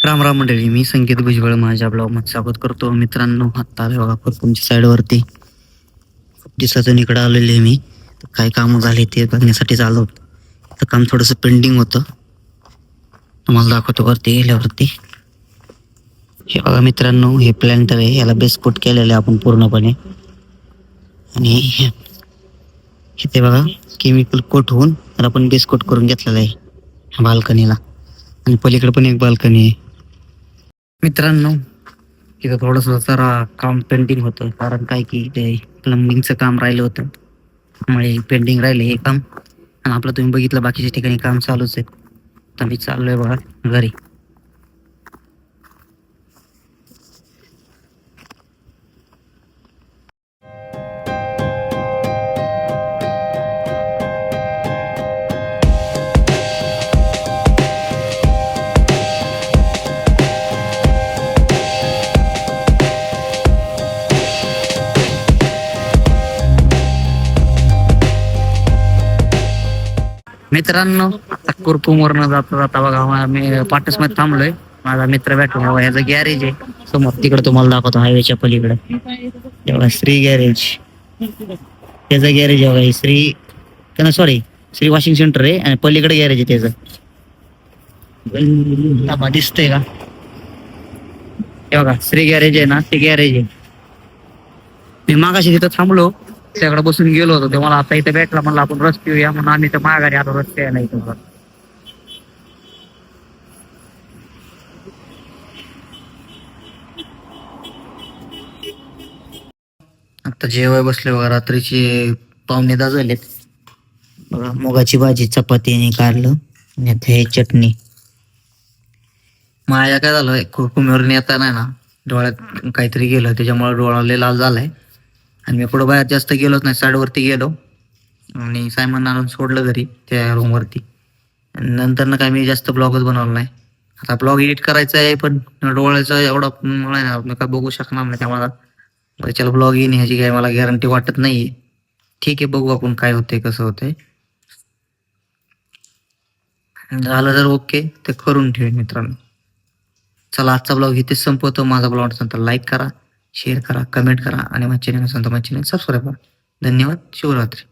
राम राम मंडळी, मी संकेत भुजबळ माझ्या ब्लॉग मध्ये स्वागत करतो. मित्रांनो, आता आलोय बघा तुमच्या साईडवरती दिवसातून इकडे आलेले मी. काय काम झाले ते बघण्यासाठी आलो. तर काम थोडंसं पेंडिंग होतं, तुम्हाला दाखवतो वरती गेल्यावरती. हे बघा मित्रांनो, हे प्लॅन्टर आहे, याला बेस कोट केलेलं आहे आपण पूर्णपणे. आणि इथे बघा केमिकल कोट होऊन तर आपण बेस कोट करून घेतलेला आहे बाल्कनीला. आणि पलीकडे पण एक बाल्कनी आहे मित्रांनो. तिथं थोडंसं जरा काम पेंडिंग होतं, कारण काय की ते प्लंबिंगचं काम राहिलं होतं, त्यामुळे पेंडिंग राहिले हे काम. आणि आपलं तुम्ही बघितलं बाकीच्या ठिकाणी काम चालूच आहे. तर मी चाललोय बघा घरी. मित्रांनो, आता कुरकुमवरनं जाता जाता बघा मी पाटसमध्ये थांबलोय. माझा मित्र भेटला, ह्याचं गॅरेज आहे समोर, तिकडे तुम्हाला दाखवतो हायवेच्या पलीकडे. तेव्हा श्री गॅरेज, त्याचं गॅरेज आहे बघा. Shri sorry Shri washing centre आहे आणि पलीकडे गॅरेज आहे त्याचं. दिसतंय का? हे बघा श्री गॅरेज आहे ना, ते गॅरेज आहे. मी मागाशी तिथं थांबलो, त्याकडे बसून गेलो होतो, तेव्हा आता इथे भेटला, म्हणलं आपण रस्ते येऊया म्हणून आम्ही तर माघारी आलो रस्ते यायला इथं. आता जेवाय बसले बघा, रात्रीचे 9:15 झालेत. बघा मुगाची भाजी चपाती आणि कारलं आणि हे चटणी. माझ्या काय झालं, कुरकुमीवर नेता नाही ना, डोळ्यात काहीतरी गेलं, त्याच्यामुळे डोळा लय लाल झालाय. आणि मी पुढं बाहेर जास्त गेलोच नाही, साईडवरती गेलो आणि सायमन आणून सोडलं घरी त्या रूमवरती. नंतर ना काय मी जास्त ब्लॉगच बनवला नाही. आता ब्लॉग एडिट करायचा आहे, पण डोळ्याचा एवढा नाही ना, मी काय बघू शकणार नाही, त्यामुळे त्याला ब्लॉग येईन ह्याची काय मला गॅरंटी वाटत नाहीये. ठीक आहे, बघू आपण काय होतंय कसं होतंय. झालं तर ओके, ते करून ठेवेन मित्रांनो. चला आजचा ब्लॉग इथेच संपवतो. माझा ब्लॉग असेल तर लाईक करा, शेअर करा, कमेंट करा आणि माझ्या चॅनल असेल तर माझ्या चॅनल सबस्क्राईब करा. धन्यवाद. शिवरात्री.